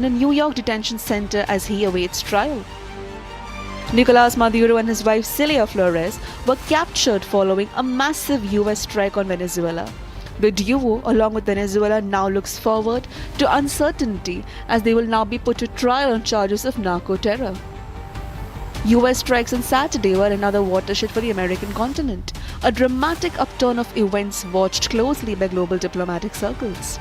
in a New York detention center as he awaits trial. Nicolas Maduro and his wife Celia Flores were captured following a massive US strike on Venezuela. The duo, along with Venezuela, now looks forward to uncertainty as they will now be put to trial on charges of narco-terror. US strikes on Saturday were another watershed for the American continent, a dramatic upturn of events watched closely by global diplomatic circles.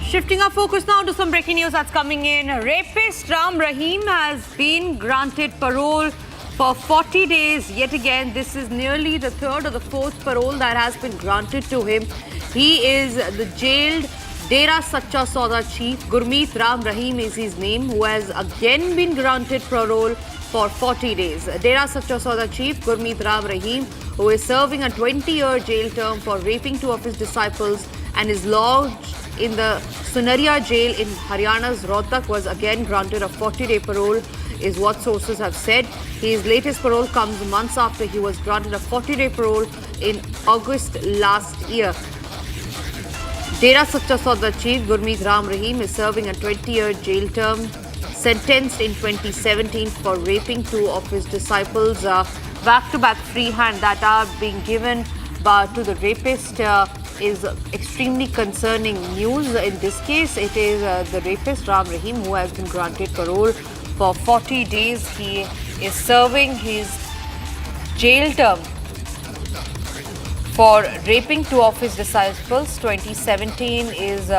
Shifting our focus now to some breaking news that's coming in. Rapist Ram Rahim has been granted parole for 40 days. Yet again, this is nearly the third or the fourth parole that has been granted to him. He is the jailed Dera Sacha Sauda chief. Gurmeet Ram Rahim is his name, who has again been granted parole for 40 days. Dera Sacha Sauda chief Gurmeet Ram Rahim, who is serving a 20-year jail term for raping two of his disciples and is lodged in the Sunaria jail in Haryana's Rohtak, was again granted a 40-day parole, is what sources have said. His latest parole comes months after he was granted a 40-day parole in August last year. Dera Sacha Sauda chief Gurmeet Ram Rahim is serving a 20-year jail term, sentenced in 2017 for raping two of his disciples. Back-to-back free hand that are being given to the rapist is extremely concerning news. In this case, it is the rapist Ram Rahim who has been granted parole for 40 days. He is serving his jail term for raping two of his disciples. 2017 is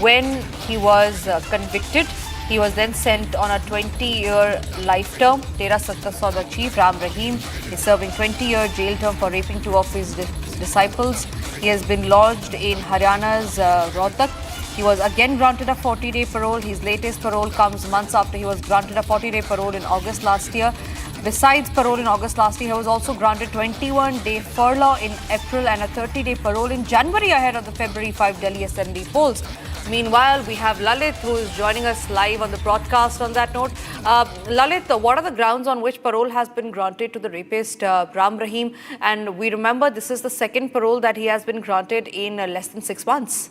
when he was convicted. He was then sent on a 20-year life term. Dera Sacha Sauda chief Ram Rahim is serving 20-year jail term for raping two of his disciples. He has been lodged in Haryana's Rohtak. He was again granted a 40-day parole. His latest parole comes months after he was granted a 40-day parole in August last year. Besides parole in August last year, he was also granted 21-day furlough in April and a 30-day parole in January ahead of the February 5 Delhi Assembly polls. Meanwhile, we have Lalit, who is joining us live on the broadcast on that note. Lalit, what are the grounds on which parole has been granted to the rapist Ram Rahim? And we remember this is the second parole that he has been granted in less than 6 months.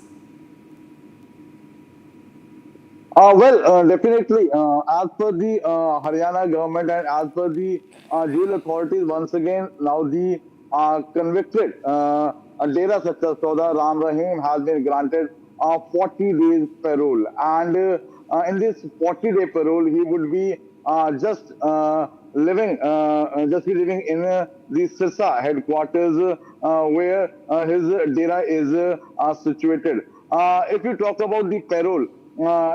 Definitely. As per the Haryana government and as per the jail authorities, once again, now the convicted Dera Sacha Sauda Ram Rahim has been granted 40 days parole. And in this 40-day parole, he would be just living in the Sirsa headquarters where his Dera is situated. If you talk about the parole,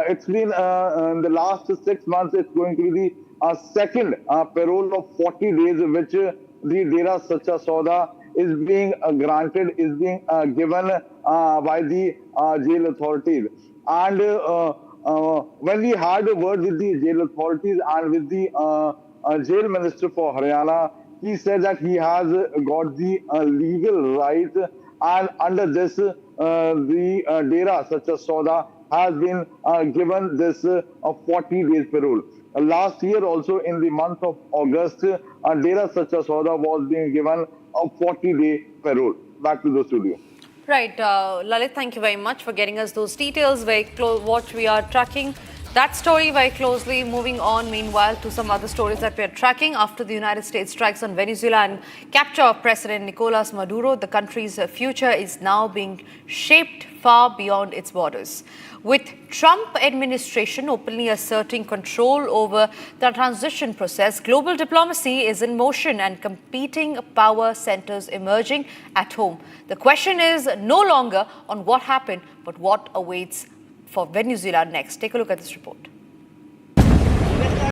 it's been in the last 6 months, it's going to be the second parole of 40 days, which the Dera Sacha Sauda is being granted, is being given by the jail authorities. And when we had a word with the jail authorities and with the jail minister for Haryana, he said that he has got the legal right, and under this, the Dera Sacha Sauda has been given this 40 days parole. Last year also in the month of August, Dera Sacha Sauda was being given a 40-day parole. Back to the studio. Right. Lalit, thank you very much for getting us those details. What we are tracking that story very closely. Moving on, meanwhile, to some other stories that we are tracking. After the United States strikes on Venezuela and capture of President Nicolas Maduro, the country's future is now being shaped far beyond its borders. With Trump administration openly asserting control over the transition process, global diplomacy is in motion and competing power centers emerging at home. The question is no longer on what happened, but what awaits for Venezuela next. Take a look at this report.